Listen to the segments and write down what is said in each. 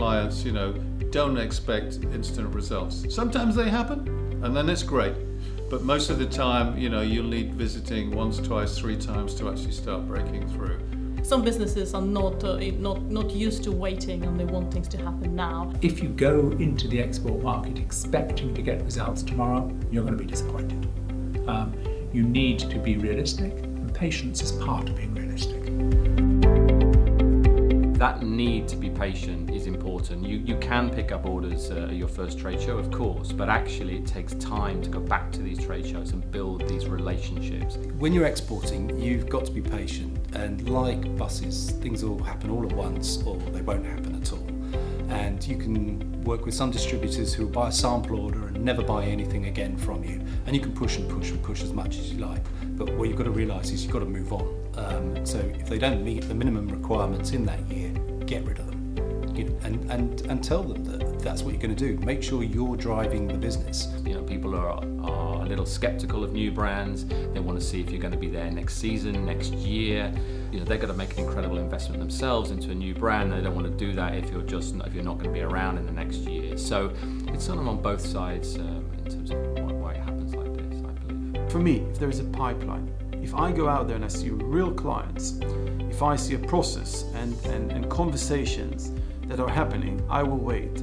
clients, don't expect instant results. Sometimes they happen, and then it's great. But most of the time, you'll need visiting once, twice, 3 times to actually start breaking through. Some businesses are not used to waiting and they want things to happen now. If you go into the export market expecting to get results tomorrow, you're going to be disappointed. You need to be realistic, and patience is part of being realistic. That need to be patient is important. You can pick up orders at your first trade show, of course, but actually it takes time to go back to these trade shows and build these relationships. When you're exporting, you've got to be patient, and like buses, things will happen all at once or they won't happen at all. And you can work with some distributors who will buy a sample order and never buy anything again from you, and you can push and push and push as much as you like, but what you've got to realise is you've got to move on. So if they don't meet the minimum requirements in that year, get rid of them, and tell them that that's what you're going to do. Make sure you're driving the business. People are a little skeptical of new brands. They want to see if you're going to be there next season, next year. They've got to make an incredible investment themselves into a new brand. They don't want to do that if you're not going to be around in the next year. So it's sort of on both sides in terms of why it happens like this, I believe. For me, if there is a pipeline, if I go out there and I see real clients, if I see a process and conversations that are happening, I will wait.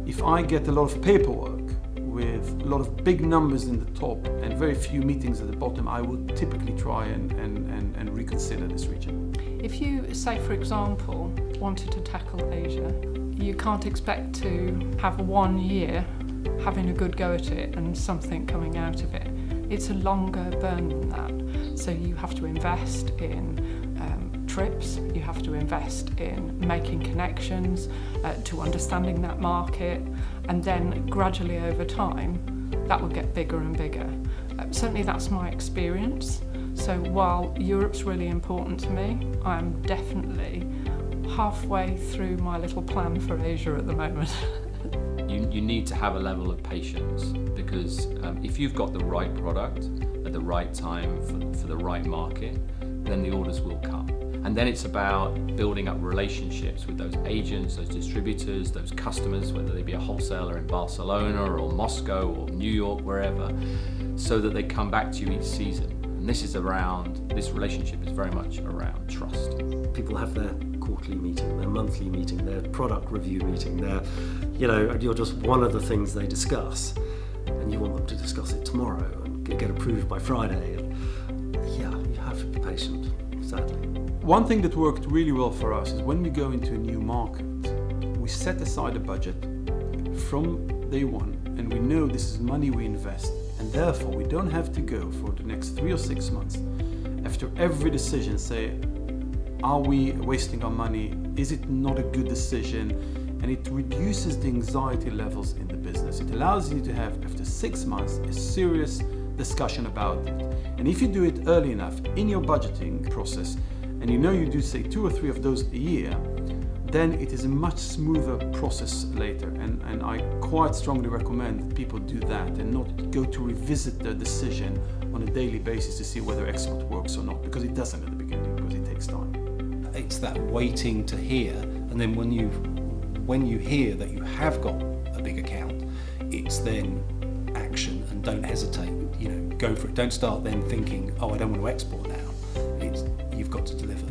If I get a lot of paperwork with a lot of big numbers in the top and very few meetings at the bottom, I will typically try and reconsider this region. If you, say for example, wanted to tackle Asia, you can't expect to have 1 year having a good go at it and something coming out of it. It's a longer burn than that. So you have to invest in trips, you have to invest in making connections, to understanding that market, and then gradually over time that will get bigger and bigger. Certainly that's my experience. So while Europe's really important to me, I'm definitely halfway through my little plan for Asia at the moment. You need to have a level of patience, because if you've got the right product at the right time for the right market, then the orders will come. And then it's about building up relationships with those agents, those distributors, those customers, whether they be a wholesaler in Barcelona or Moscow or New York, wherever, so that they come back to you each season. And this relationship is very much around trust. People have their quarterly meeting, their monthly meeting, their product review meeting, you're just one of the things they discuss, and you want them to discuss it tomorrow and get approved by Friday. And you have to be patient, sadly. One thing that worked really well for us is when we go into a new market, we set aside a budget from day one, and we know this is money we invest, and therefore we don't have to go for the next 3 or 6 months after every decision say, are we wasting our money? Is it not a good decision? And it reduces the anxiety levels in the business. It allows you to have, after 6 months, a serious discussion about it. And if you do it early enough in your budgeting process, and you do say 2 or 3 of those a year, then it is a much smoother process later. And I quite strongly recommend that people do that and not go to revisit their decision on a daily basis to see whether export works or not, because it doesn't at the beginning, because it takes time. It's that waiting to hear, and then when you hear that you have got a big account, it's then action, and don't hesitate. Go for it. Don't start then thinking, oh, I don't want to export now. You've got to deliver.